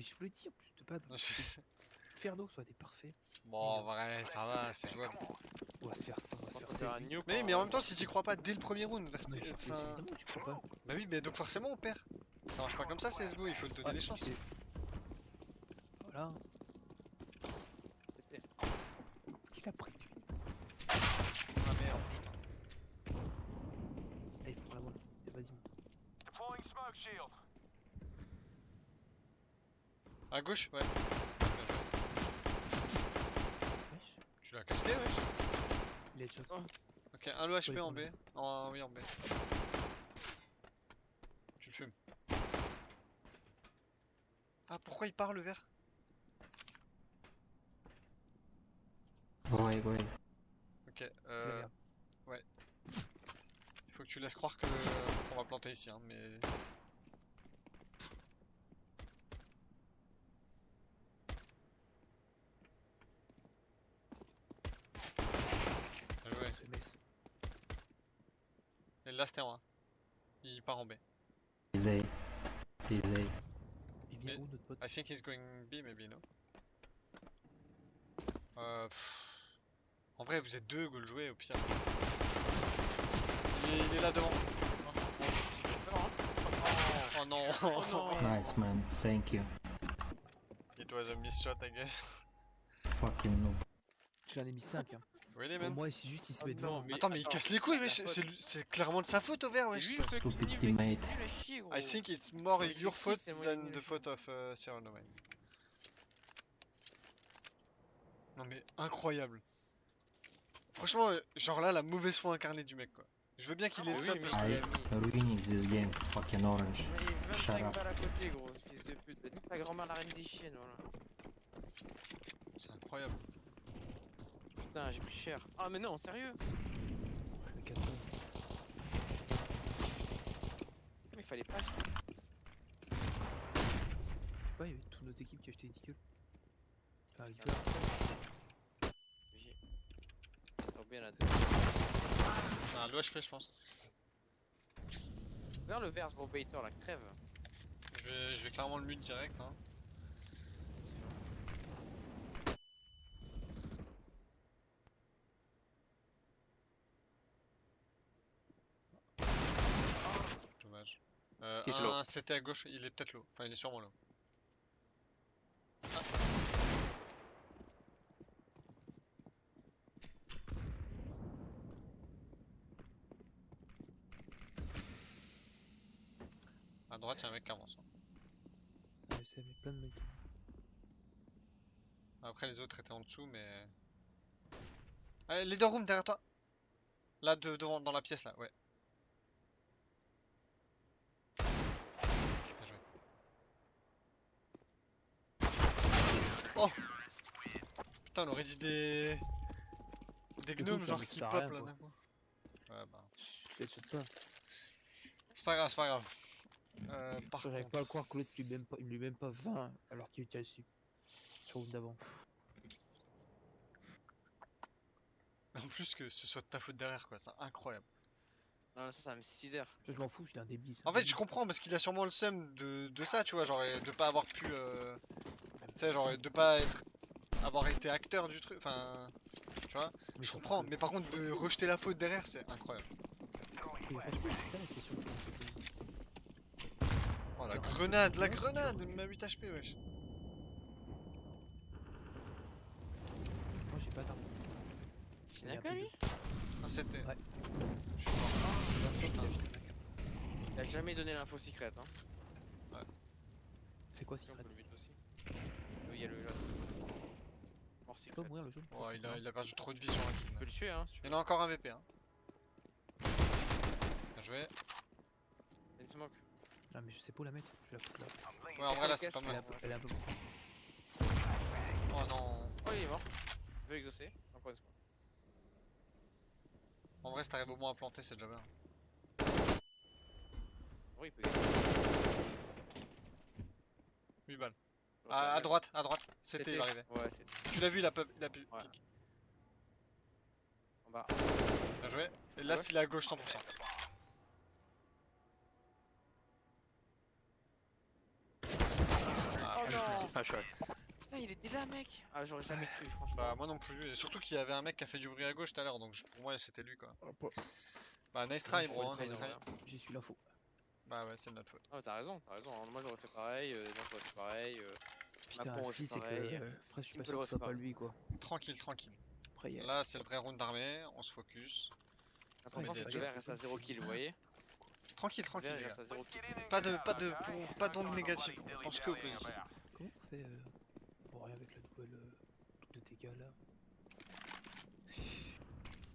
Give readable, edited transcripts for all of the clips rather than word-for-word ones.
Mais je vous l'ai dit en plus de pas. Je sais. Faire d'eau, ça a été parfait. Bon, en vrai, ça va, c'est jouable. On va se faire ça, on va se On faire va faire ça. un nuke. Mais en même temps, si t'y crois pas dès le premier round, Mais je suis enfin... évidemment, tu crois pas. Bah oui, mais donc forcément on perd. Ça marche pas comme ça, CSGO, il faut te donner Ouais, les chances. Voilà. C'était- Ce qu'il a pris, lui. Ah merde, putain. Allez, il faut la voile. Vas-y. À gauche, ouais. Bien joué. Wesh. Tu l'as casqué, wesh. Il est headshot. Oh. Ok, un low HP Ouais, en B. Oui, en B. Tu le fumes. Ah, pourquoi il part le vert? Ouais. Ok, Je la garde. il faut que tu laisses croire que on va planter ici, hein, mais... Bien joué. C'est Metz. Et là c'était en A. Il part en B. He's A. Il vient Mais- où notre pote? I think he's going B, maybe, no? Pff. En vrai, vous êtes deux, go le jouer au pire. Il est là devant. Oh non! Oh non. Nice man, thank you. It was a miss shot, I guess. Fucking noob. J'en ai mis 5. Hein. Really, Pour man? moi, c'est juste il se Oh met devant. non, mais Attends, mais il casse les couilles, wesh! C'est clairement de sa faute au vert, C'est wesh! lui le truc, Stupid il est teammate. nul à chier, gros. I think it's more Ouais, your je sais fault tellement than il est the nul. fault of Cyrano, man. Non mais incroyable. Franchement, genre là, la mauvaise foi incarnée du mec, quoi. Je veux bien qu'il ait le Oui, seum mais parce que... il I ruining this game, fucking orange. Mais Shut 25 up. balles à côté, gros, ce fils de pute. Nique ta grand-mère la reine des chiennes, voilà. C'est incroyable. Putain, j'ai pris cher. Ah, mais non, sérieux? Je fais 4 Mais il fallait pas acheter. Ouais, il y avait toute notre équipe qui a acheté des tickets. Enfin, avec J'ai. Oh, bien la deux. Ah, l'OHP, je pense. Regarde le verse, gros baiter, là, crève. Je vais clairement le mute direct, hein. Dommage. He's low. Un CT à gauche, il est peut-être low. Enfin, il est sûrement low. À droite, il y a un mec qui avance. Je sais, mais plein de mecs. Après, les autres étaient en dessous, mais... Allez, leader room derrière toi. Là, devant, dans la pièce, là, ouais. Bien joué. Oh! Putain, on aurait dit des... Des gnomes, ça genre, me qui sert à pop, rien, là, quoi. d'un coup. Ouais, bah... Je headshot pas. C'est pas grave, c'est pas grave. Par J'arrive contre... pas à croire que l'autre il lui met même pas 20 alors qu'il était dessus. Sur le round d'avant. En plus que ce soit de ta faute derrière, quoi, c'est incroyable. Ah, ça me sidère. Je m'en fous, j'étais un débile. En fait, je comprends, parce qu'il a sûrement le seum de ça, tu vois, genre, et de pas avoir pu... Tu sais, genre, de pas être... avoir été acteur du truc, enfin... Tu vois, je comprends, mais par contre, de rejeter la faute derrière, c'est incroyable. C'est ça la question. Oh, la grenade, ma 8 HP, wesh. Moi j'ai pas d'arme. Il y en a qu'un, lui? Ah, c'était... Ouais. Je suis mort. Putain. Il a jamais donné l'info secrète, hein. C'est quoi Si, on secret? peut le buter aussi. Oui, il y a le là. Mort Tu peux secrète. mourir le jeu? Ouais, il a perdu trop de vie sur un kill. Tu peux le tuer, hein, si tu Il y veux. en a encore un VP, hein. Bien joué. Il y a une smoke. Ah mais je sais pas où la mettre, je vais la foutre là. Ouais, en vrai, là, c'est pas Elle est mal. un peu, elle est un peu... Oh non. Oh, il est mort. Il veut exaucer. Encore une smoke. En vrai, si t'arrives au moins à planter, c'est déjà bien. Oui, il peut exaucer. 8 balles. Ok, À ouais. droite, c'était, il va arriver. Ouais, c'est Tu l'as vu, il a pu Ouais. pique. en bas. Bien joué. Et là, Ouais. s'il est à gauche, 100%. Ah, Oh putain. Ah, je Putain, il était là, mec. Ah, j'aurais jamais cru, franchement. Bah moi non plus, et surtout qu'il y avait un mec qui a fait du bruit à gauche tout à l'heure, donc pour moi c'était lui quoi. Bah nice try Ouais, bro, hein, Try, nice non, try. voilà. J'ai su l'info. Bah ouais, c'est de notre faute. Ah, t'as raison, t'as raison. Moi, j'aurais fait pareil. Les gens auraient fait pareil. Putain, Macron le aurait fait souci c'est que pareil. après je suis pas Simple sûr que aurait ce soit fait pas pareil. lui quoi. Tranquille, tranquille. Après, Là c'est le vrai round d'armée, on se focus. L'important, c'est que des le headshots. vert reste à 0 kill, vous voyez? Tranquille, Le tranquille vert, il les gars. reste à 0 kill. Pas d'onde négative, on pense que au positif. comment on fait pour rien avec la nouvelle truc de dégâts là.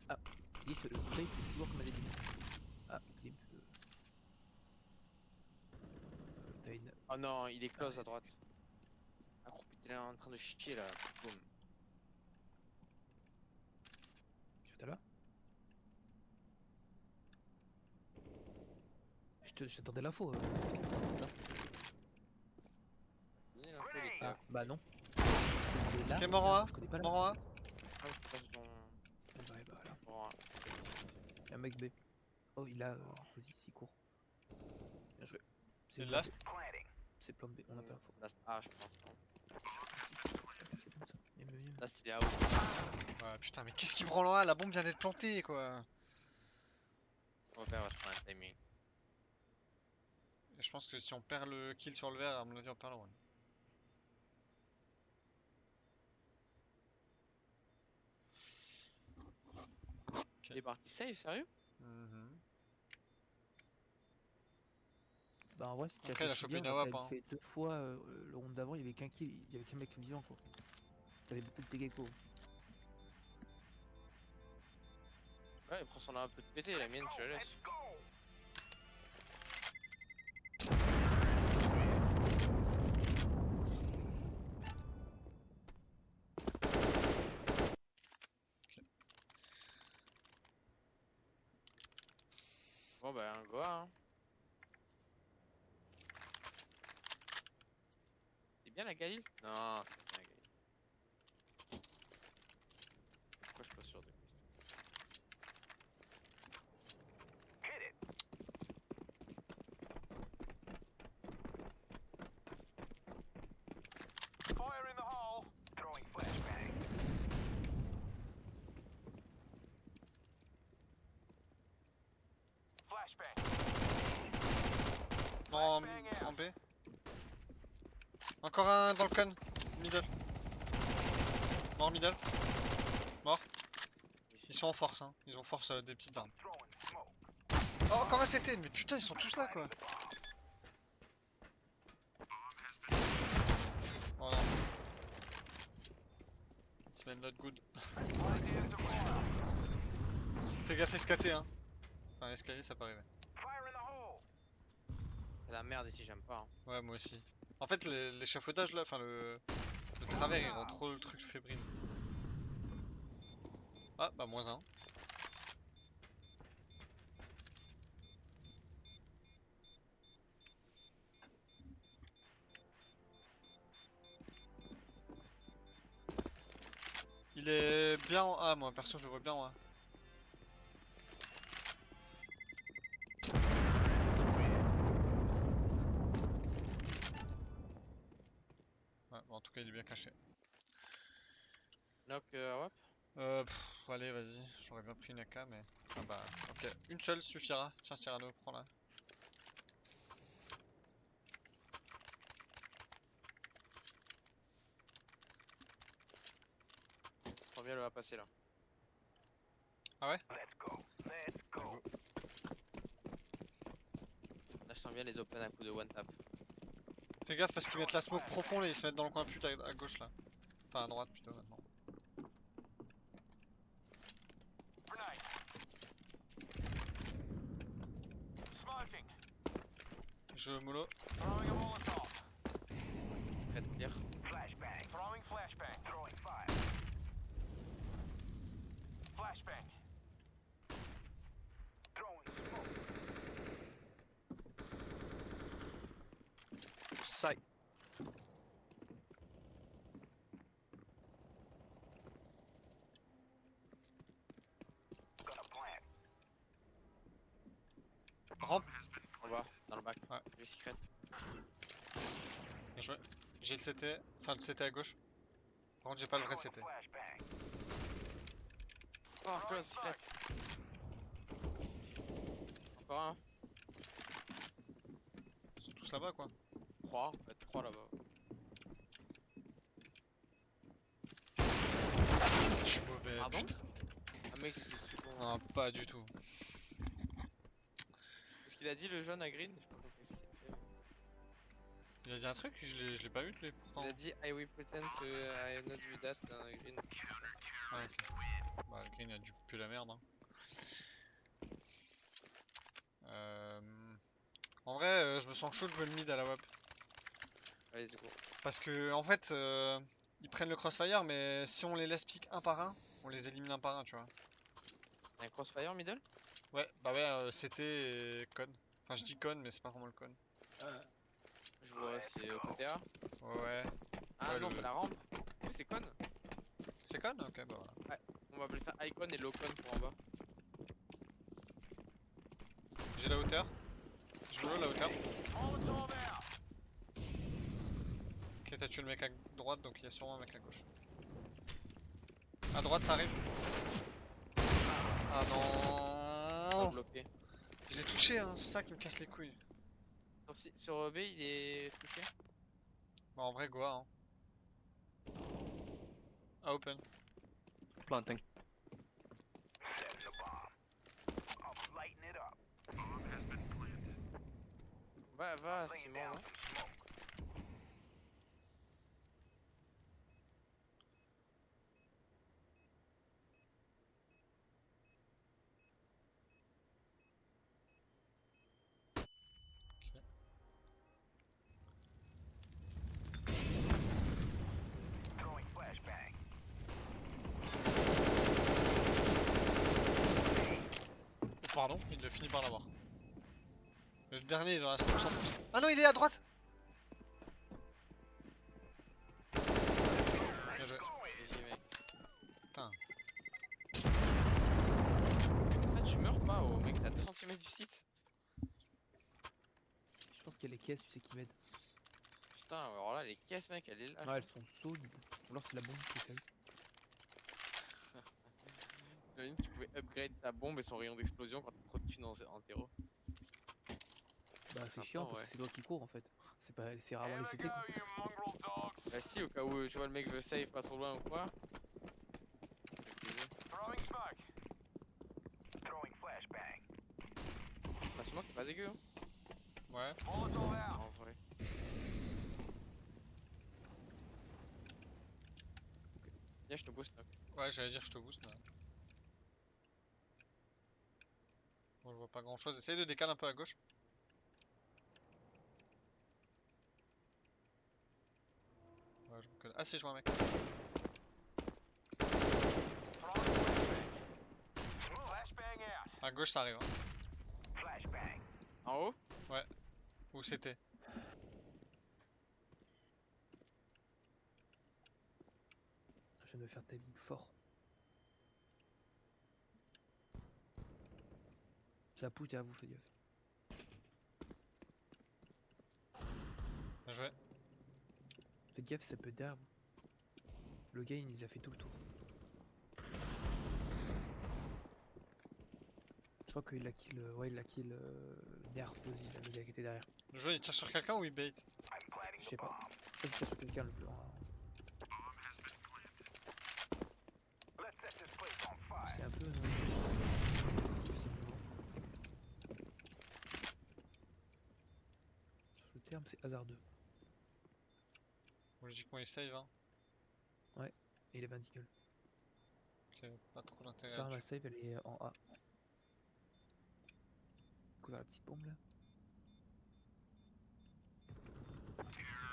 Ah, Cliff, le play est toujours comme à début. Ah, Cliff. T'as une. Oh non, il est close à droite. Accroupi, il est en train de chier là. Boum. Tu es là? Je t'attendais l'info. Donnez l'info, les Ah, gars. bah non. Il est là, T'es mort en A? je connais pas la Mort en A? Ah, je passe ton. Bah, voilà. Bon, Il y a un mec B. Oh, il a. Vas-y, s'il court. Bien joué. C'est le plan last? B. C'est plan B, on n'a pas l'info. Last A, je pense. Pas. Mieux. Last, il est out. Ouais putain mais qu'est-ce qui branle en A? La bombe vient d'être plantée quoi. On va faire vachement un timing. Et je pense que si on perd le kill sur le vert, à mon avis on perd le round. Il est parti save, sérieux? Mhm. Bah en vrai, si tu Après, il a réfléchis chopé bien, une on a AWP, quand même hein. fait 2 fois le round d'avant, il y avait qu'un kill, il y avait qu'un mec vivant quoi. T'avais beaucoup de dégâts quoi. Ouais, il prend son arme un peu de pété, la mienne, tu la laisses. Bon bah un Goa hein. C'est bien la Galil? Non, c'est pas bien la Galil. Pourquoi je suis pas sûr de question? En B. Encore un dans le con. Middle. Mort middle. Mort. Ils sont en force hein. Ils ont force des petites armes. Oh encore un CT. Mais putain ils sont tous là quoi. Oh non. It's not good. Fais gaffe SKT hein. Enfin escalier ça peut arriver. C'est la merde ici, j'aime pas. Hein. Ouais moi aussi. En fait l'échafaudage là, enfin le travers il rend trop le truc fébrile. Ah bah moins un. Il est bien en A moi, perso je le vois bien en A. Ouais, bon, en tout cas il est bien caché. Knock WAP. Allez vas-y, j'aurais bien pris une AK mais... Ah bah ok, une seule suffira. Tiens Cyrano, prends-la. On vient le va passer là. Ah ouais? Là je sens bien les open à coup de one tap. Fais gaffe parce qu'ils mettent la smoke profond et ils se mettent dans le coin pute à gauche là. Enfin à droite plutôt maintenant. Je mollo. Prêt de clear. Side. Rampe. On va dans le bac. Ouais. Le secret. Bien joué. J'ai le CT, enfin le CT à gauche. Par contre j'ai pas le vrai CT. Oh, close, secret. Encore un. Ils sont tous là-bas quoi. 3, en fait, 3 là-bas. Je suis mauvais, Pardon? putain. Un mec qui était dessus. Bon. Non, pas du tout. Qu'est-ce qu'il a dit le jeune à green? J'ai pas compris ce qu'il a fait. Il a dit un truc, je l'ai pas vu lui pourtant. Il a dit I will pretend to I have not vu that green. Ouais, bah le green a dû puer la merde. Hein. En vrai, je me sens chaud de jouer le mid à la WAP. Allez, du coup. Parce que en fait, ils prennent le crossfire, mais si on les laisse pick un par un, on les élimine un par un, tu vois. Un crossfire middle? Ouais, bah ouais, CT et con. Enfin, je dis con, mais c'est pas vraiment le con. Je vois, c'est au côté A. Ouais. Ah Ouais, non, le- c'est la rampe. Oui, c'est con. C'est con? Ok, bah voilà. On va appeler ça icon et low con pour en bas. J'ai la hauteur. Je veux la hauteur. Ok, t'as tué le mec à droite, donc il y a sûrement un mec à gauche. À droite, ça arrive. Ah non! Bloqué. Je l'ai touché, hein, c'est ça qui me casse les couilles. Sur B, il est touché. Bah en vrai, Goa, hein. Ah, open. Planting. Va, Simon. Hein. Oh, pardon, il a fini par l'avoir. Le dernier, il en reste 100%. Ah non, il est à droite! Bien joué. GG, mec. Putain. Ah, tu meurs pas, oh mec, t'as 2 cm du site. Je pense qu'il y a les caisses, tu sais, qui m'aident. Putain, alors là, les caisses, mec, elles est là. Ouais, elles sont solides. Ou alors c'est la bombe qui fait. Imagine, tu pouvais upgrade ta bombe et son rayon d'explosion quand t'as trop de thunes en terreau. Bah c'est Sympa, chiant parce ouais. que c'est toi qui cours en fait. C'est rarement les CT quoi. Bah si, au cas où tu vois le mec veut save pas trop loin ou quoi. Bah sûrement que c'est pas dégueu. Hein. Ouais. En vrai. Viens, je te boost. Knock. Ouais, j'allais dire je te booste. Mais... Bon, je vois pas grand chose. Essaye de décaler un peu à gauche. Ouais, je reconnais. Ah si, je vois un mec. À gauche, ça arrive. Hein. En haut? Où c'était? Je viens de me faire timing fort. Ça pousse à vous, fais gaffe. Bien joué. Faites gaffe, ça peut derrière vous. Le gars il nous a fait tout le tour. Je crois qu'il a kill. Ouais, il a kill. Derrière, vas-y, le gars qui était derrière. Le joueur il tire sur quelqu'un ou il bait? Je sais pas. Je sais pas sur quelqu'un le plus loin. C'est un peu. Possiblement. Sur le terme, c'est hasardeux. Bon, logiquement il save. Hein. Et il avait un deagle. Ok, pas trop d'intérêt. Ça, la save, elle est en A. Couvert la petite bombe là.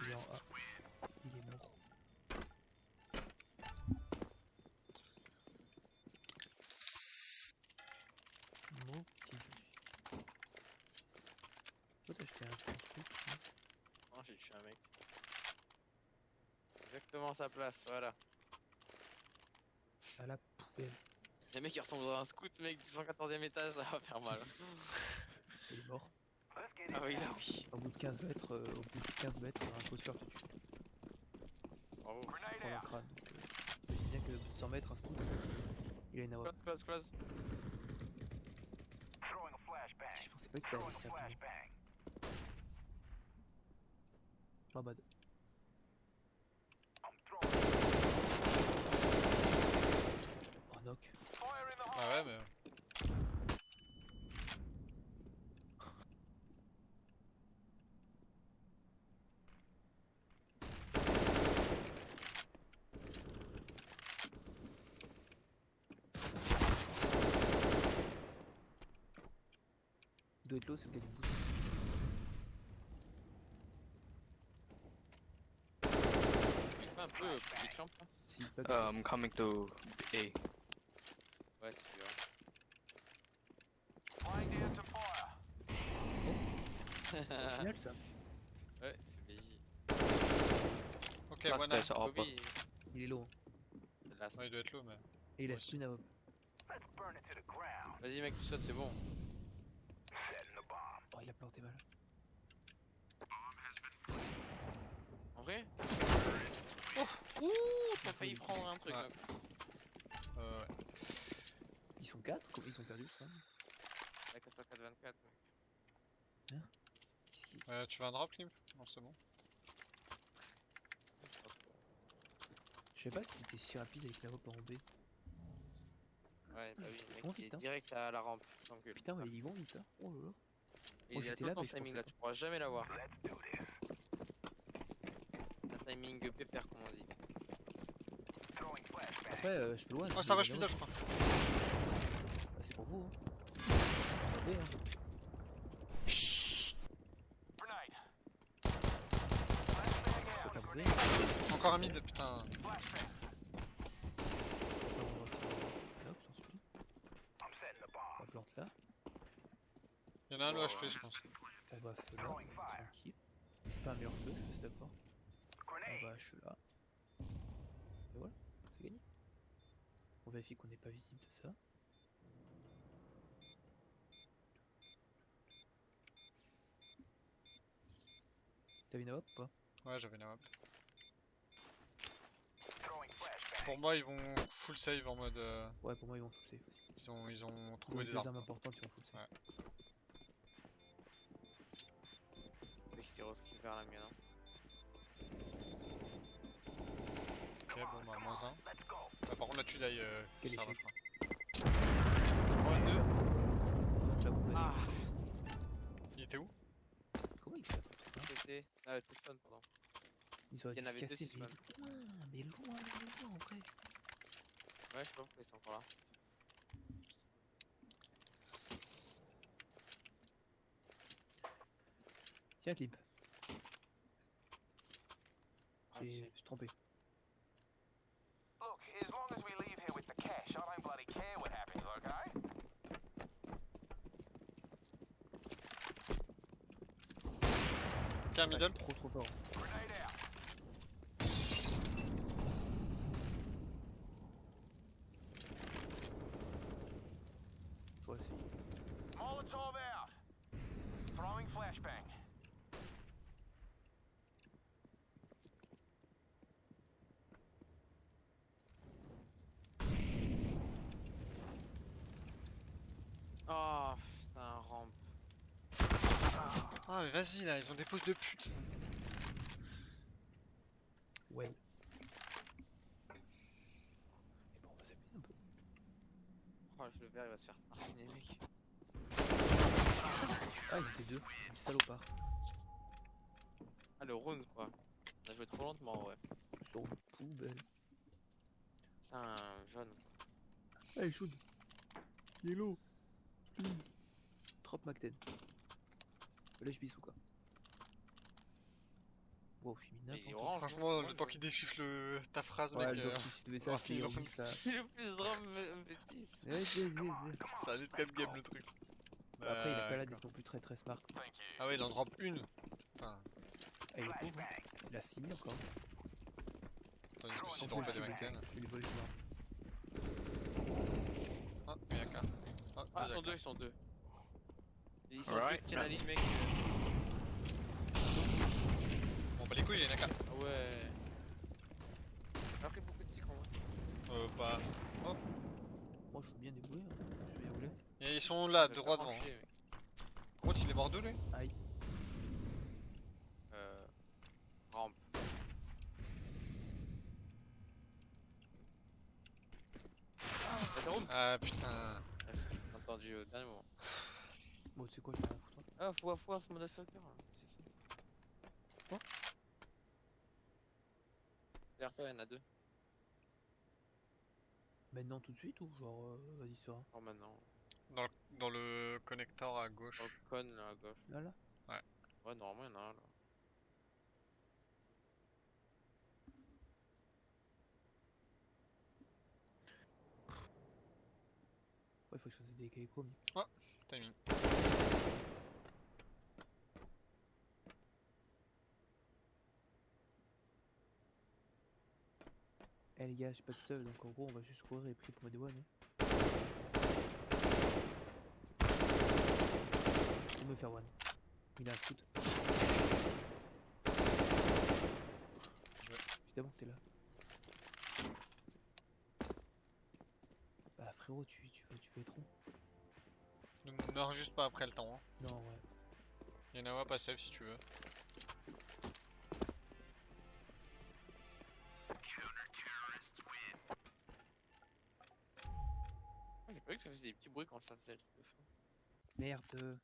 Il est en A. Il est mort. Mon petit Dieu. Faut t'acheter un truc. Non, j'ai tué un mec. Exactement à sa place, voilà. À la poubelle. Les mecs qui ressemblent à un scout, mec, du 114e étage, ça va faire mal. Il est mort. Ah oui, là oui. Au bout de 15 mètres, un poster te tue. Bravo. Prends le crâne. Donc, j'imagine bien que au bout de 100 mètres, un scout, il a une AWP. Close. Je pensais pas qu'il allait si rapidement. My bad. Oh knock. Ah ouais, mais. Il doit être low, c'est le gars du boost. Un peu petit champ. Hein. Si, pas grave. I'm coming to A. Ouais, c'est bien. Au final, ça. Ouais, c'est BJ. Ok, Last voilà. guy's upper. Bobby, Il est low. c'est last. Ouais, il doit être low, mais. Et il a Aussi. une AWP. Vas-y mec, tu sautes, c'est bon. Oh, il a planté mal. En vrai? Ouh, t'as failli prendre un truc. Ouais. Mec. Ouais. Ils sont 4, comment ils ont perdu ça? La 4x4-24 mec. Tu veux un drop, Lim? Non, c'est bon. Je sais pas si t'es si rapide avec l'AWP en B. Ouais, bah oui, Bon, mec, il vite, est hein. direct à la rampe. T'engueules. Putain, mais ils vont vite, hein. Oh là là. Et Moi, il a j'étais tout là, le temps mais ce je timing pensais là, pas. tu pourras jamais l'avoir. Un timing pépère comme on dit. Après, je peux loin. Oh, ça rush middle, je crois. Bah, c'est pour vous, hein. B, hein. Faut pas mourir. Encore un mid, putain. Attends, on va voir si- Hop, s'en suit. On plante là. Il y en a un low HP, je pense. On va feu là, tranquille. Pas un meilleur feu, je suis d'accord. On va H là. Et voilà, c'est gagné. On vérifie qu'on n'est pas visible de ça. T'as une AWP ou pas? Ouais, j'avais une AWP. Pour moi, ils vont full save en mode. Ouais, pour moi ils vont full safe aussi. Ils ont Pour trouvé les des deux armes. armes importantes, ils vont full safe. Ouais. Mais je t'ai reskill vers la mienne. Hein. Ok, bon, bah, moins un. Par contre, là, tu die, Quel ça va, échec. je crois. Oh, deux. Donc là, vous avez Ah. Il était où? Comment ils font ça? C'était. Ah, t'es spawn, pardon. Ils auraient Il y en dû se avait deux, casser, six mais balles. mais loin en vrai. Ouais, je sais pas pourquoi ils sont encore là. Tiens, clip. Ah, Je si. me suis trompé. Look, as long as we leave here with the cash, I don't bloody care what happens, okay? Ok, un Ah, middle. je suis trop fort. Grenade out. Je vois essayer. Molotov out. Throwing flashbang. Oh, putain, rampe. Ah, mais vas-y, là, ils ont des poses de pute. Well. Et bon, on va s'amuser un peu. Oh, le verre il va se faire tartiner, mec. Ah, ils étaient deux. Des salopards. Ah, le round quoi. On a joué trop lentement, ouais. Sur une poubelle. Putain, jaune. Ah, il est chaude. Yellow. Trop McTen. Lèche bisou quoi. Wow, je suis minable. Il est orange. Franchement, le temps qu'il déchiffre ta phrase, Ouais, mec, le doc, si tu devais ça, on va c'est finir. horrible, ça. C'est le plus drôle, M26. Ouais. ça allait quand même game le truc. Après, il est pas là D'accord. d'être non plus très très smart. Thank you. Ah ouais, il en drop une. Putain, Ah, il est pauvre. Hein. Il a 6000 encore. attends, est-ce que s'il drop pas des McTen? Je vais lui voler le Ah, il y a qu'un. Ah, Ah, deux ils sont AK. deux, ils sont deux. Ils sont Alright. deux, tiens la ligne, mec. Bon, bah les couilles, j'ai une AK. Ah ouais. Mais ils sont là, Je vais droit faire devant. enculer, mec. Par contre, il est mort de lui. Aïe. Rampe. Ah putain. J'ai entendu au dernier moment. Bon, tu sais quoi, je vais rien foutre. Ah, faut ce motherfucker. C'est Quoi? Derrière toi, il y en a deux. Maintenant, tout de suite ou genre, vas-y, sera. Oh, maintenant. Dans le connecteur à gauche. Au con là à gauche. Là, là. Ouais, normalement, il y en a un là. Ouais, faut que je fasse des caïcos, mais. Timing. Eh les gars, je suis pas tout seul, donc en gros, on va juste courir et prier pour Mode One. Je vais me faire one. Il a un foot. Évidemment que t'es là. Bah frérot, tu veux être rond. Ne meurs juste pas après le temps. Hein. Non, ouais. Yanawa, pas safe si tu veux. Ah, j'ai pas vu que ça faisait des petits bruits quand ça faisait le truc de fin. Merde.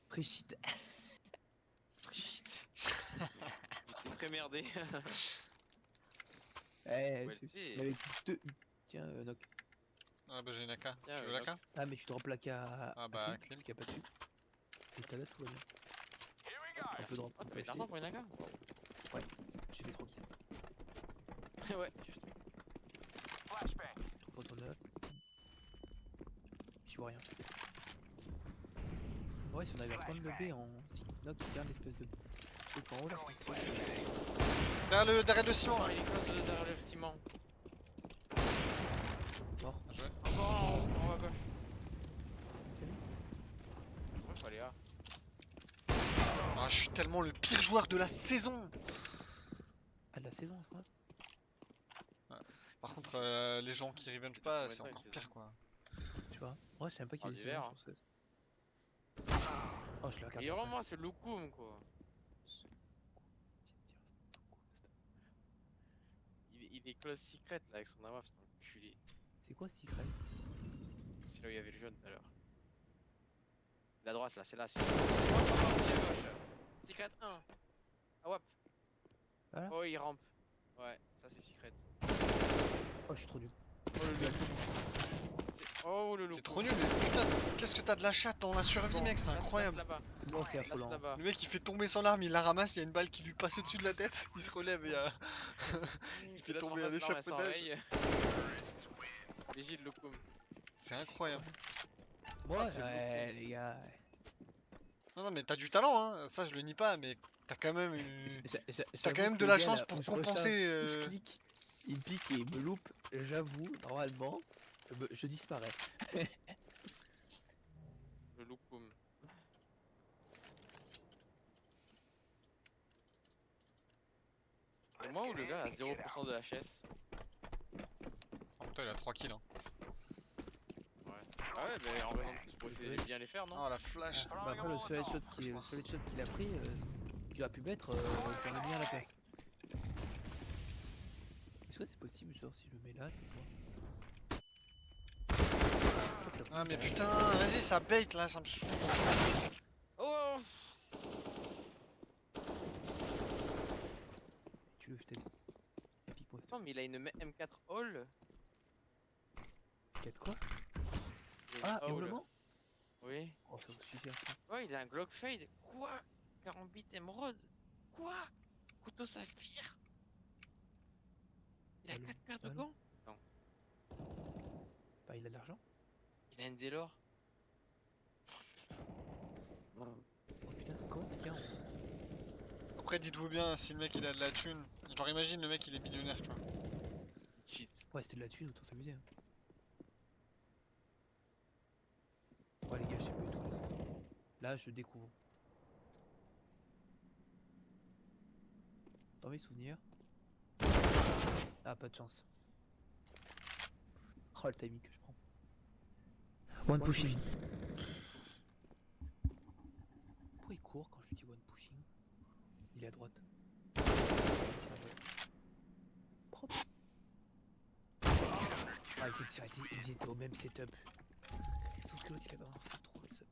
Brigitte. Shit. J'étais très merdé. Eh, Ouais, je si. il avait deux. Tiens, knock. Ah bah j'ai une AK. Tiens, Tu veux la Nox. AK? Ah, mais tu te la à. Ah bah, Clim, Clim. parce qu'il n'y a pas de tube. Et t'as là tout va bien. Here we go. Un peu de rampe. Oh, t'avais de l'argent pour une AK? J'ai fait tranquille. Ouais. Flashbang. Je retourne là. Je vois rien. Ouais, si on avait un point de bébé en. Si knock, il garde l'espèce de. Truc en haut là. c'est quoi, Derrière le ciment. Oh, il est close derrière le ciment. Mort. Bien joué. Encore en haut à gauche. Ouais, faut aller là. Ah, je suis tellement le pire joueur de la saison. Ah, de la saison, ça. Par contre, les gens qui revenge pas, Ouais, c'est ouais, encore c'est pire ça. quoi. Tu vois. Ouais, je savais même pas qu'il En y avait hiver, saison sur 16. Oh, je l'ai regardé. Il est après. vraiment c'est Loukoum quoi. Il est close secret là avec son AWAF, c'est un enculé. C'est quoi Secret? C'est là où il y avait le jaune tout à l'heure. La droite là, c'est là. Il est à gauche. Secret 1. AWAP. Voilà. Oh, il rampe. Ouais, ça c'est secret. Oh, je suis trop nul. Oh le loup. T'es trop nul, mais putain, qu'est-ce que t'as de la chatte dans la survie, mec, c'est incroyable. Là-bas. Non, c'est Là, c'est affolant. là-bas. Le mec il fait tomber son arme, il la ramasse, il y a une balle qui lui passe au-dessus de la tête, il se relève et il fait tomber un échafaudage. Léger de Loukoum. C'est incroyable. Moi, c'est ouais, les gars. Non, non, mais t'as du talent, hein, ça je le nie pas, mais t'as quand même T'as T'as quand même de la chance pour compenser. Il me pique et il me loupe. J'avoue, normalement, je disparais. Le Loukoum. Et moi ou le gars a 0% de HS? Oh putain, il a 3 kills. Hein. Ouais. Ah ouais, mais en raison de plus pour essayer de bien les faire, non? Oh la flash. Bah après, le seul headshot qu'il a pris, qu'il a pu mettre, j'en ai mis à la place. Est-ce que c'est possible, genre, si je le mets là, tu vois? Je crois que ça Ah prend mais pas. putain, vas-y, ça bait là, ça me saoule. Oh! Tu veux que je t'aide? Pique-moi, Attends, mais il a une M4 All. t'inquiète quoi? Il a une Ah, All. hurlement? Oui. Oh, ça vous suffit, ça. Ouais, il a un Glock Fade. Quoi? 48 émeraude. Quoi? Couteau saphir. Il a Allô, 4 paires de allô. gants. Bah, il a de l'argent. Il a une Delor. Oh putain, comment t'es bien? Après, dites-vous bien, si le mec il a de la thune, genre imagine le mec il est millionnaire, tu vois. Cheat. Ouais, c'était de la thune, autant s'amuser. Hein. Ouais, les gars, je sais pas du tout. Là, je découvre. Dans mes souvenirs. Ah, pas de chance. Oh, le timing que je prends. One pushing. Pourquoi il court quand je dis one pushing? Il est à droite. Ça va. Propre. Ah, ils étaient au même setup. Sauf que l'autre il a balancé trop le setup.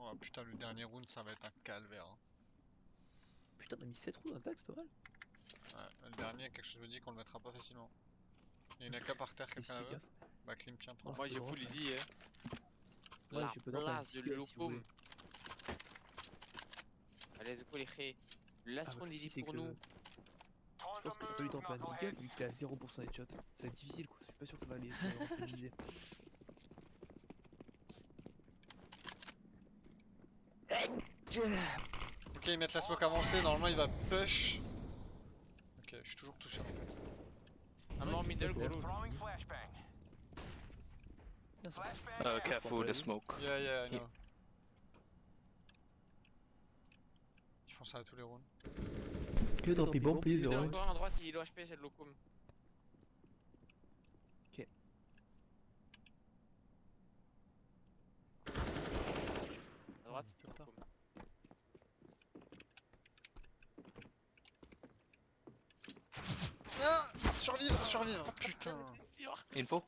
Oh putain, le dernier round, ça va être un calvaire. Hein. Putain, t'as mis 7 roues d'attaque, c'est pas mal. Ouais, le dernier, quelque chose me dit qu'on le mettra pas facilement. Il y en a qu'à par terre, quelqu'un la veut. Efficace. Bah, Klim, tiens, prends. Non, Moi je j'ai peux full drop, idée, hein. Ouais, La je peux drop un place petit de kill, si vous l'Olocom. voulez. Allez, let's go les khés. Last Ah, bah, round le il souci, est c'est pour que nous. Je pense que je peux lui dropper un handicap vu qu'il est à 0% headshot. Ça va être difficile quoi, je suis pas sûr que ça va aller rentabiliser. Ok, ils mettent la smoke avancée, normalement il va push. Ok, je suis toujours touché en fait. Un mort middle, gros loot. Throwing flashbang. Bien ça. Flashbang. Careful with the smoke. Yeah, I know. Ils font ça à tous les rounds. Que drop bomb please, Middle orange. encore à droite, il est low HP, c'est de l'Olocom. Ok. À droite, Fais pas. Olocom. Ah, survivre, putain. Info?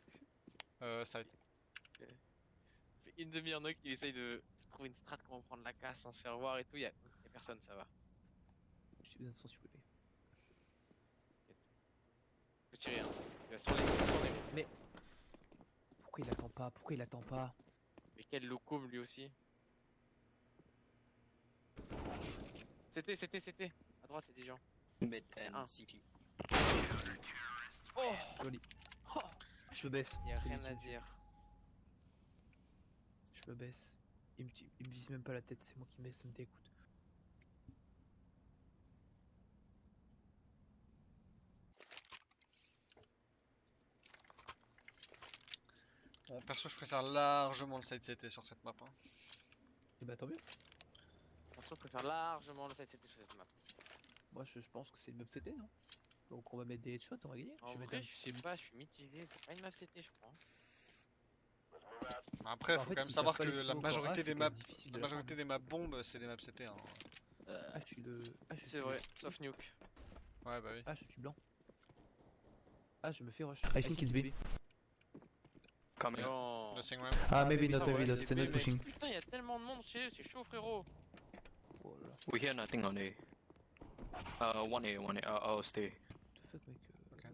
Ça a été. Ça fait une demi-heure knock, il essaye de trouver une strat comment prendre la casse sans se faire voir et tout, y'a personne, ça va. J'ai besoin de son s'il vous plaît. Je peux tirer, hein. Il va sur les. Pourquoi il attend pas? Pourquoi il attend pas? Mais quel Locom lui aussi. C'était. À droite, c'est des gens. Mid Ah. and CT. Joli. Oh, je me baisse. Y'a C'est rien lui à qui me tue. dire. Je me baisse. Il me vise même pas la tête, c'est moi qui me baisse, ça me dégoûte. Bon, perso, je préfère largement le side CT sur cette map. Hein. Et bah tant mieux. Je préfère largement le side CT sur cette map. Moi je pense que c'est le map CT non? Donc on va mettre des headshots, on va gagner. En Je vais mettre vrai, un je petit- sais pas, je suis mitigé. C'est pas une map CT, je crois. Après, Bah, en faut fait, quand même s'ils savoir savent que pas les la smokes en majorité A, des c'est maps, quand même difficile la de majorité prendre. des maps bombes, c'est des maps CT. Hein. Ah je suis le... Ah je suis C'est vrai, sauf Nuke. Ouais, bah oui. Ah je suis blanc. Ah je me fais rush. I think it's B. Coming. Non. Nothing ramp. Ah maybe Putain, not, ouais, maybe not, c'est c'est B, not mec. pushing. Putain, y'a tellement de monde chez eux, c'est chaud, frérot. Oh là là. We hear nothing on A. One A. I'll stay. What the fuck mec Ok.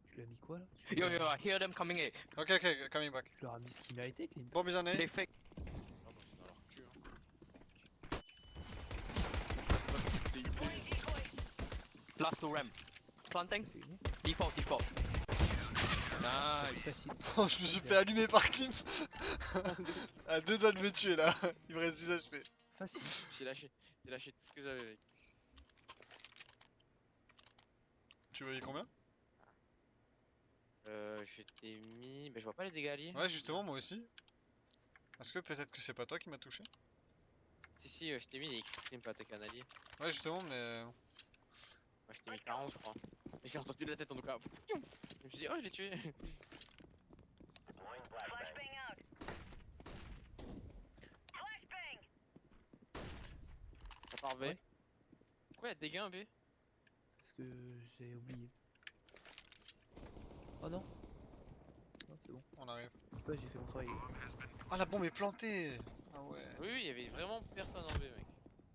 Tu l'as mis quoi là? Yo, I hear them coming A. Ok, coming back. Tu leur as mis ce qu'il méritait Klim. Bomb is on A. They fake. Ah, bah, c'est dans leur cul. Hein. C'est UP. Last two ramp. Planting. C'est gagné. Default. C'est Nice. facile. Oh, je me suis fait allumer par Klim. À 2 doigts de me tuer là. Il me reste 10 HP. Facile. J'ai lâché tout ce que j'avais, mec. Tu voyais combien? Je t'ai mis. Bah, je vois pas les dégâts alliés. Ouais, justement, moi aussi. Est-ce que peut-être que c'est pas toi qui m'as touché? Si, je t'ai mis, il y a écrit Clim pas attaquer un allié. Ouais, justement, mais. Moi, je t'ai mis 40, je crois. Et j'ai entendu de la tête en tout cas. Je me suis dit, oh, je l'ai tué. Deploying flashbang. Ça part B. Ouais. Pourquoi y'a des gains B? Parce que j'ai oublié. Oh non. Non c'est bon. On arrive. Ouais j'ai fait mon travail. Ah, la bombe est plantée! Ah ouais. Oui, il y avait vraiment personne en B, mec.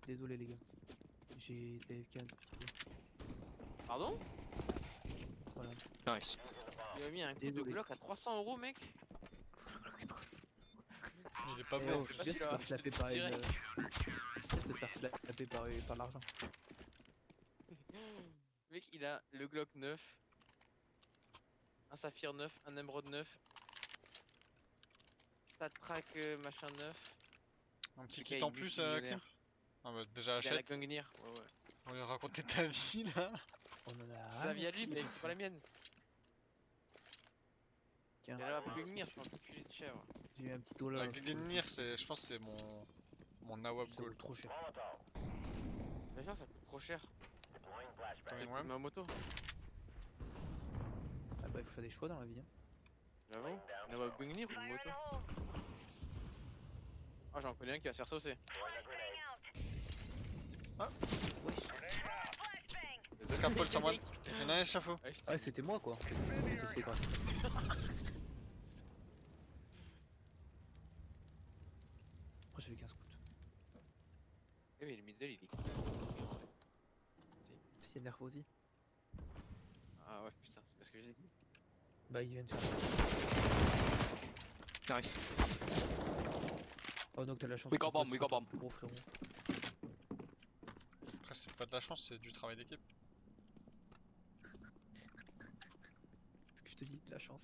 Désolé les gars. J'ai TFK un tout petit peu. Pardon? Voilà. Nice. Il a mis un coup de Désolé. Glock à 300 € mec. Il est pas Eh, bon en oh, plus. je viens de se faire slapper par une... Direct. Je viens de se faire slapper par l'argent. Mec, il a le Glock 9. Un Saphir 9, un Emerald 9. Stat track machin 9. Un petit Le kit gars, en il est plus, millionnaire. Klim? Ah bah déjà Il a la achète. Gungnir. Ouais. On lui raconter ta vie là. On en a... Sa vie à lui, mais c'est pas la mienne. Tiens, Il a la Gungnir, c'est un enculé de chèvre. j'ai eu un petit dollar. La Gegenir, c'est, je pense que c'est mon Nawab Ça vaut Gold. trop cher. Bien sûr, ça coûte trop cher. C'est Coming ramp. ma moto. Ah bah il faut faire des choix dans la vie. Hein. J'avoue. On va Bungnir ou une moto. Ah, j'en connais un qui va se faire saucer. Scapole sur moi. Y'en a un échafaud. Ah, c'était moi quoi. C'est grave. Après, j'avais 15 scouts. Eh, mais le middle il est cool. S'il y a nerf aussi. Ah ouais, putain, c'est parce que j'ai dit. Bah, ils viennent faire. Nice. Oh, donc t'as la chance. We got bomb, we got bomb. Gros frérot. Après, c'est pas de la chance, c'est du travail d'équipe. Ce que je te dis, de la chance.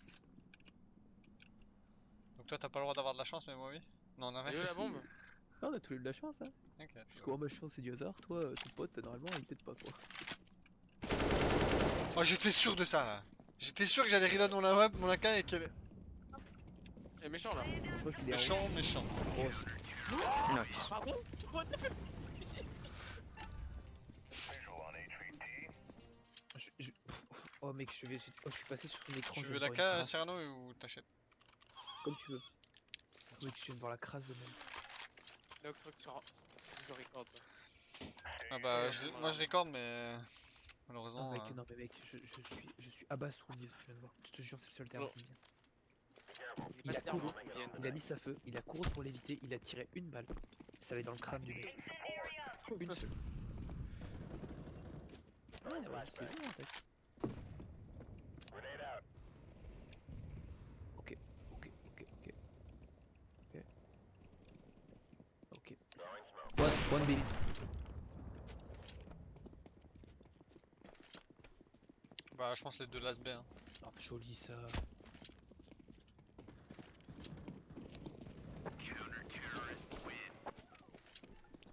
Donc, toi, t'as pas le droit d'avoir de la chance, mais moi, oui. Non, on Il est où la bombe? Ah, on a tous eu de la chance, hein. Ok. Parce que ma chance c'est du hasard, toi, ton pote, normalement, il t'aide pas quoi. Oh, j'étais sûr de ça là. J'étais sûr que j'allais reload mon AK et qu'elle. Il est méchant là. Je crois qu'il est Méchant, méchant. Nice. Pardon? Oh mec, je suis passé sur ton écran. Tu je veux viens de l'AK, voir une crasse. Cyrano, ou t'achètes? Comme tu veux. Mec, je viens de voir la crasse de même. Là, faut que tu record toi. Ah bah, moi je recorde, mais. Malheureusement. Non mec, non mais mec, je suis abasourdi de ce que je viens de voir. Je te jure, c'est le seul terme Non. qui me vient. Il a couru. ils viennent. Il a mis sa feu, il a couru pour l'éviter, il a tiré une balle. Ça allait dans le crâne du mec. Une seule. Ah ouais, c'est bon en fait. Ok. One B. Bah, je pense les deux last B. Hein. Oh, joli ça.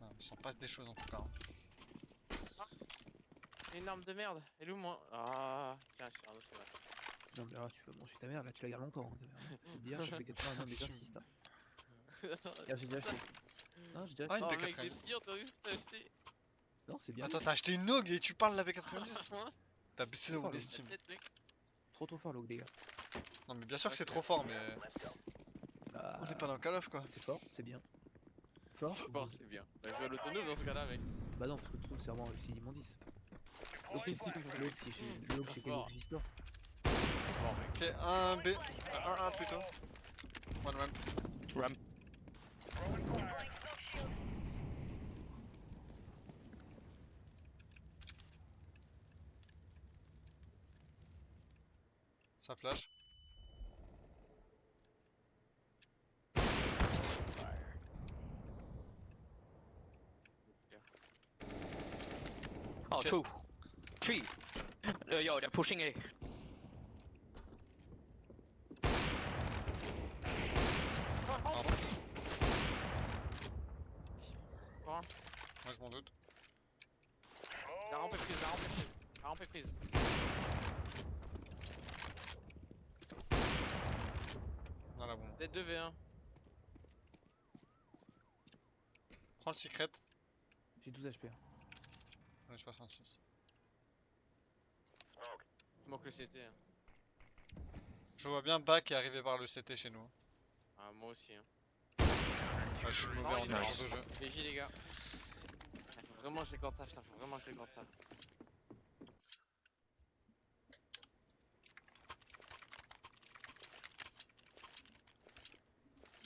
Ah, il s'en passe des choses en tout cas. Hein. Une arme de merde. Elle est où moi? Ah, tiens, c'est un autre là. Non mais là tu vas manger ta mère, là tu la gardes longtemps. Hein, ta mère. Faut te dire, je fais 80 ans d'exercice. Hein. Regarde, j'ai déjà acheté. Non, j'ai déjà Ah, acheté. une Oh mec, P90. c'est pire, t'as vu ce que t'as acheté? Non, c'est bien. Attends, t'as acheté une Nog et tu parles de la B90? Hein? T'as baissé Trop mon fort, estime. Tête, mec. Trop fort, l'og, les gars. Non, mais bien sûr que c'est trop fort, mais. Ah, On est pas dans Call of quoi. c'est fort, c'est bien. Fort. Bon, c'est bien. Bah, je joue à l'autonome dans ce cas-là, mec. Bah non, parce que le truc c'est vraiment c'est l'immondice. L'og, c'est chez l'og, c'est Fort. quel sport. Bon, mec. Ok, 1 B. 1 A plutôt. One ramp. Ram. Ça flash. Oh, Okay. 2. 3. Yo, they're pushing A. Quoi? Moi je m'en doute. La rampe est prise, la rampe est prise. La rampe est prise. Dans la bombe. Peut-être 2v1. Prends le secret. J'ai 12 HP. J'en ai 66. Manque le CT. Hein. Je vois bien Bak qui est arrivé par le CT chez nous. Ah, moi aussi. Hein. Ouais, je suis mauvais Non, en il est mélange de jeu. GG les gars. Faut vraiment que je recorde ça, putain, faut vraiment que je recorde ça.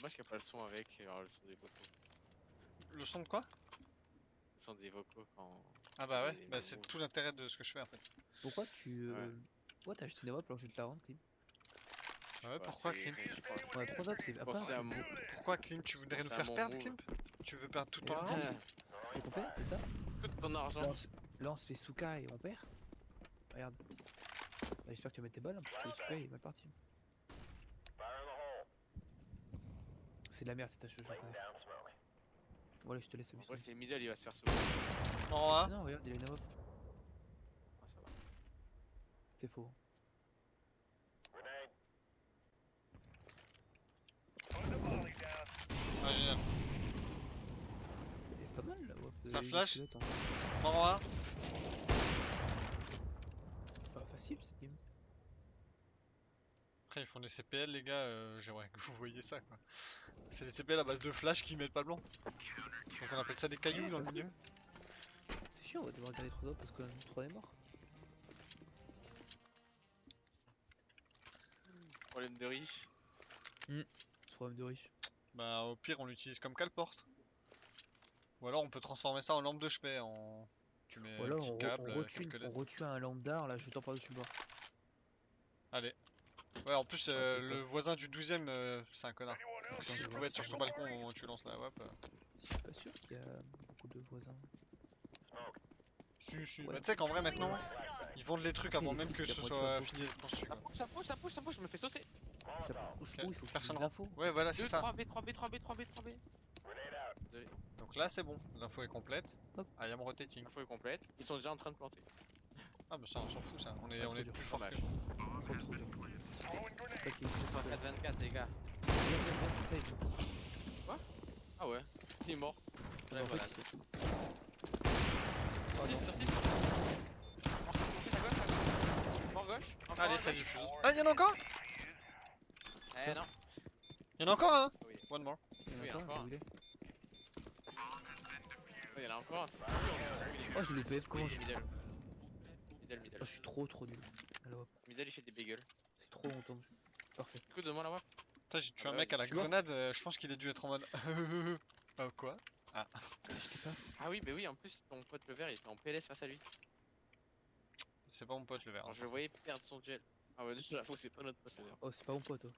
Moi je capte pas le son avec, alors le son des vocaux. Le son de quoi? Le son des vocaux quand. Ah bah ouais, Les bah c'est mots. tout l'intérêt de ce que je fais en fait. Pourquoi tu. Ouais. Pourquoi t'as acheté une WAP alors que je vais te la rendre, Clim? Ah ouais, pourquoi Klim? On a 3 WAP, c'est à part. Pensez à mon. Pourquoi Klim? Tu voudrais nous C'est faire un bon perdre move. Klim? Tu veux perdre tout ton Ouais. argent? C'est qu'on fait, c'est ça? Tout ton argent. Là on se fait Souka et on perd. Regarde. Bah, j'espère que tu vas mettre tes balles, hein, parce que Souka il est mal parti. C'est de la merde, c'est ta chose, j'en connais. Voilà, je te laisse Ouais, amuser. c'est le middle, il va se faire sauver. En A? Non, regarde, il a une WAP. Ah, ça va. C'est faux. Ah génial. Elle est pas mal la WAP. Ça il est flash. squelette, hein. En A? Pas facile cette team. Après, ils font des CPL, les gars. J'aimerais que vous voyiez ça, quoi. C'est des CPL à base de flash qui mettent pas blanc. Donc on appelle ça des cailloux dans le milieu. C'est chiant, on va devoir garder 3 autres parce que 3 est mort. Problème de riche. Ce problème de riche. Bah, au pire, on l'utilise comme cale-porte. Ou alors, on peut transformer ça en lampe de chevet. Tu mets Ou un alors petit câble, quelques on LED. retue un lambda en la jetant par-dessus le bord. Allez. Ouais, en plus, Ouais, le voisin du 12ème, c'est un connard. Donc, s'il pouvait être sur son balcon au moment où tu lances la WAP. Je suis pas sûr qu'il y a beaucoup de voisins. Si. Ouais. Bah, tu sais qu'en vrai, maintenant, ils vendent les trucs avant les même trucs, que ce après, tu soit vas fini d'être construit, quoi. Ça push, je me fais saucer. Ça bouge trop, il faut que Personne tu l'info. Ouais, voilà, c'est 2, ça. 3B, 3B, 3B, 3B, 3B. Désolé, Donc là, c'est bon. L'info est complète. Hop. I am rotating. l'info est complète. Ils sont déjà en train de planter. Ah, bah ça, on s'en fout, ça. On est, Ouais, on est trop plus dur. fort que. Dommage. Trop dur. Ok, Ils sont 4-24 les gars. Ah ouais, il est mort. Ouais, voilà. 6 sur 6. Mort gauche. Encore Allez, un, ça gauche. diffuse. Ah, y'en a encore? Eh non. Y'en a encore un? Oui. One more. Il Oui, y en a encore. encore, où il est Il y en a encore un. Oh, je l'ai PF, comment je... Middle. Oh, Middle. je suis trop nul. Alors, Middle, il fait des bagels. c'est trop longtemps de jeu. Parfait. Du coup, demande la WAP. Putain, j'ai tué Ah un bah mec à la tu vois. grenade, je pense qu'il a dû être en mode. Quoi? Ah oui, bah oui, en plus, ton pote le vert, il était en PLS face à lui. C'est pas mon pote le vert. Alors, je le voyais perdre son duel. Ah ouais, j'avoue, c'est pas notre pote le vert. Oh, c'est pas mon pote. Oh.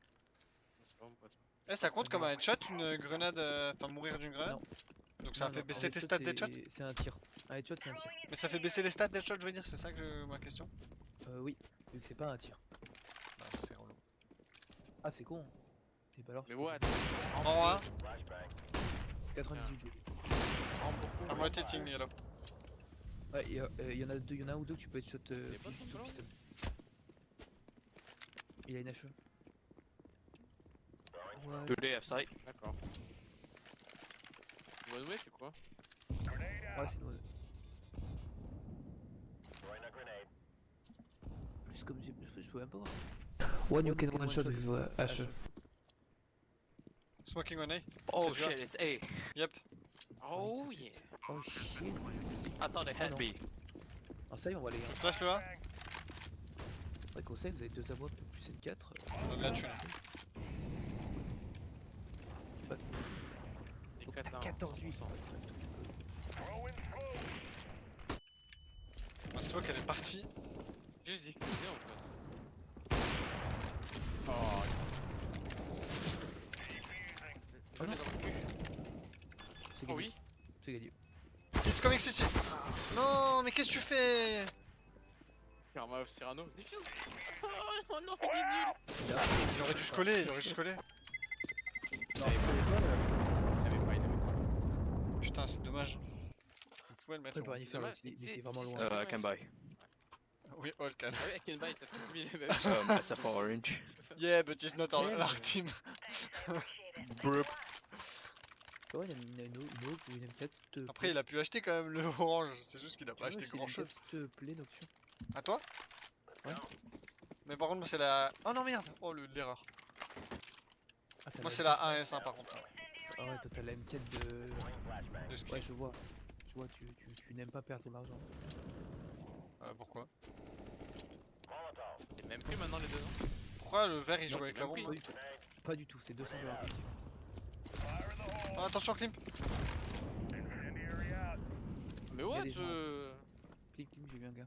C'est pas mon pote. Eh, ça compte comme un headshot, une grenade. Enfin, mourir d'une grenade? Donc ça Non, fait non, baisser un tes headshot, stats d'headshot? C'est un tir. Un headshot, c'est un tir. Mais ça fait baisser les stats d'headshot, je veux dire, c'est ça que ma question? Oui, vu que c'est pas un tir. Ah, c'est relou. Ah, c'est con. Et bah alors, Mais c'est what? En 1, 98 joueurs. I'm rotating yellow. Ouais, il y en a deux, y en a un ou deux que tu peux headshot pas fusil trop au long. pistolet. Il a une HE. Ouais. 2D F site. D'accord. One way, c'est quoi? Ouais, c'est noise. Plus comme je pouvais même pas voir. One you can one shot with HE. Smoking on A. Oh C'est shit, it's A. Yep. Oh yeah! Oh shit. I thought they had non. B. Alors ça y est, on va aller. Je flash le A. C'est vrai qu'au save, vous avez 2 avoirs plus N4. On donne la thune. Et Donc t'as 14 14-8. Ma smoke elle est partie. J'ai dit que c'était en fait. Oh, Oh non. C'est Oh gagné. oui? C'est gagné. He's coming CC. Non, mais qu'est-ce que tu fais? Karma of Cyrano. Diffuse! Oh non, il est nul! Il aurait dû se coller, il aurait dû se coller. Il avait pas. Putain, c'est dommage. Vous pouvez le mettre. Après, il peut rien y faire, Dommage, l'autre, il était c'est- vraiment c'est- loin. I can buy. Oui, all can. Ah oui, avec une baille, t'as tout mis les mêmes. SFR orange. Yeah, but he's not our team. Brup. Ouais, il y en a une autre ou une M4 s'il te Après, il a pu acheter quand même le orange. C'est juste qu'il a pas acheté grand chose. S'il te plaît, Noxion. À toi? Ouais. Mais par contre, moi c'est la. Oh non, merde! Oh, l'erreur. Ah, t'as Moi c'est la 1S1 par contre. Ah ouais, toi t'as la M4 de. De ski. Ouais, je vois. Je vois, tu n'aimes pas perdre ton argent. Pourquoi? C'est même plus maintenant les deux ans. Pourquoi le vert il joue Non, avec la même bombe? Pas du tout, c'est 200 $. Oh, attention, Klimp! Mais y a what? des gens. Clic, j'ai vu un gars.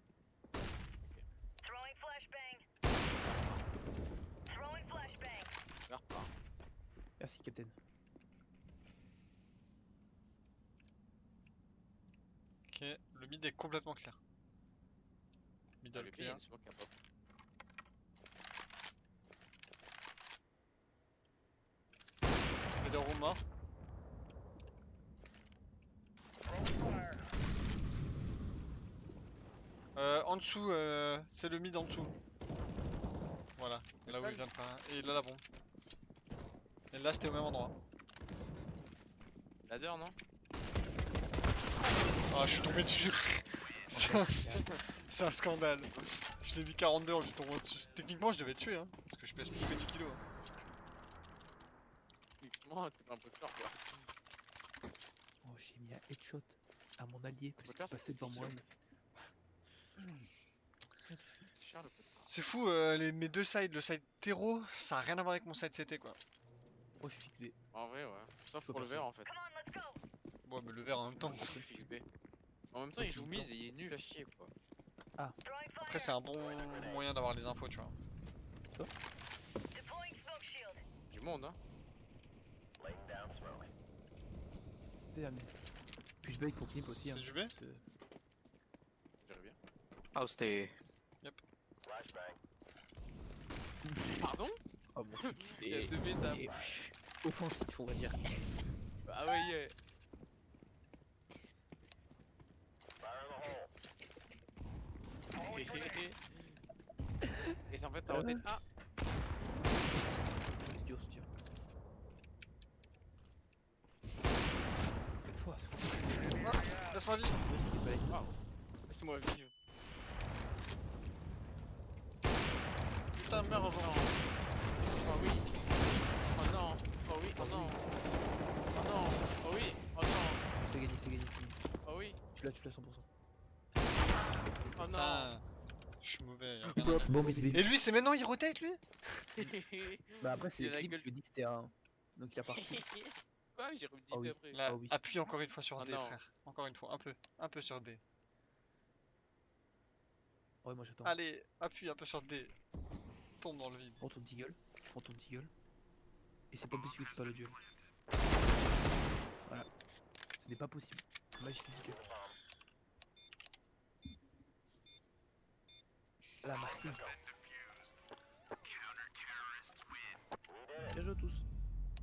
Throwing flashbang. Throwing flashbang. Regarde pas. Merci, Captain. Ok, le mid est complètement clair. Middle Le clear. c'est moi qui a pas. Middle room mort. En dessous, c'est le mid en dessous. Voilà, là où il vient de faire. Et là la bombe. Et là c'était au même endroit. Ladder, non? Ah, je suis tombé dessus. C'est un scandale. Je l'ai mis 42 en lui tombant dessus. Techniquement, je devais le tuer, hein, parce que je pèse plus que 10 kilos. Hein. Effectivement, t'es pas un peu peur quoi. Oh, j'ai mis un headshot à mon allié parce qu'il Poker, passait c'est devant moi. C'est cher le pote. C'est fou, mes deux sides, le side terreau, ça a rien à voir avec mon side CT quoi. Oh, je suis fixé. En vrai, ouais. Sauf Je vois pour le pas vert ça. en fait. Come on, let's go. Bon, mais le vert en même temps. Je fixe B. En même temps, il joue mid et il est nul à chier quoi. Throwing Après, fire. c'est un bon moyen d'avoir les infos, tu vois. Deploying smoke shield. Du monde, hein. Puis je bait pour Knip aussi. C'est du B? J'irais bien. I'll stay. Pardon? Oh bon. Il y a deux B ça. Et offensif, on va dire. Ah ouais, yeah. Et c'est en fait ça rotate. Ah! C'est dur, c'est dur. Pouah, Laisse-moi vivre. c'est pas Waouh! Laisse-moi vivre. Putain, merde, genre. Oh oui! Oh non! Oh oui! Oh non! Oh non! Oh oui! Oh non! C'est gagné, c'est gagné. Oh oui! Tu l'as 100%. Oh non! Putain. Je suis mauvais. Y'a rien à dire. Bon, mais t'es Et lui, c'est maintenant, il rotate lui? Bah après, c'est C'est la Knip gueule. qui lui dit que c'était un. Donc il a parti. Quoi? J'ai remis 10 Ah oui. après. Là, Ah oui. appuie encore une fois sur Oh D, non. frère. Encore une fois, un peu sur D. Ouais, moi j'attends. Allez, appuie un peu sur D. Tombe dans le vide. Prends ton deagle. Je prends ton deagle. Et c'est pas possible que c'est pas le duel. Voilà. Ce n'est pas possible. Magique deagle. La marque. Bien joué à tous.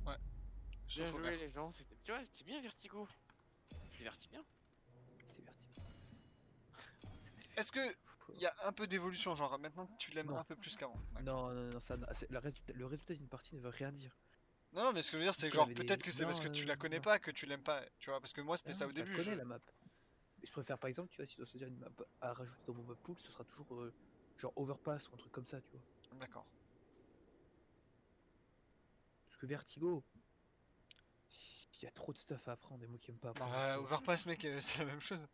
Bien Sauf au joué vert. les gens, c'était. Tu vois, c'était bien Vertigo. C'est diverti bien. C'est verti. Est-ce que il y a un peu d'évolution, genre maintenant tu l'aimes Non. un peu plus qu'avant? D'accord. Non, ça, le résultat d'une partie ne veut rien dire. Non, non, mais ce que je veux dire, c'est que Parce genre qu'elle avait peut-être des- que c'est parce que Non, tu la connais non. pas que tu l'aimes pas, tu vois, parce que moi c'était Ah ça non, au je la début. connais la map. Mais je préfère par exemple, tu vois, si je dois choisir une map à rajouter dans mon map pool, ce sera toujours genre overpass ou un truc comme ça, tu vois. D'accord. Parce que Vertigo, il y a trop de stuff à apprendre et moi qui aime pas apprendre. Bah, tu vois. Overpass, mec, c'est la même chose.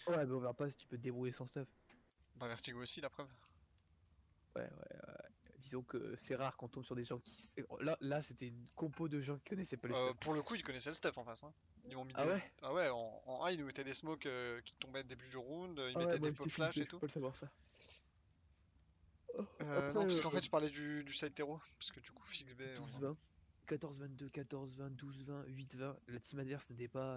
Ouais, mais overpass, tu peux te débrouiller sans stuff. Bah, Vertigo aussi, la preuve. Ouais. Disons que c'est rare qu'on tombe sur des gens qui. Là c'était une compo de gens qui connaissaient pas les stuff. Pour le coup, ils connaissaient le stuff en face. Hein. Ils m'ont mis Ah des... ouais? Ah ouais, en A, ils nous mettaient des smokes qui tombaient début du round, ils Ah ouais, mettaient moi, des j'étais pop flash flippé, et je tout. peux pas le savoir ça. Non, parce qu'en fait, je parlais du side terreau, parce que du coup, 6B. 12-20, 14-22, 14-20, 12-20, 8-20. La team adverse n'était pas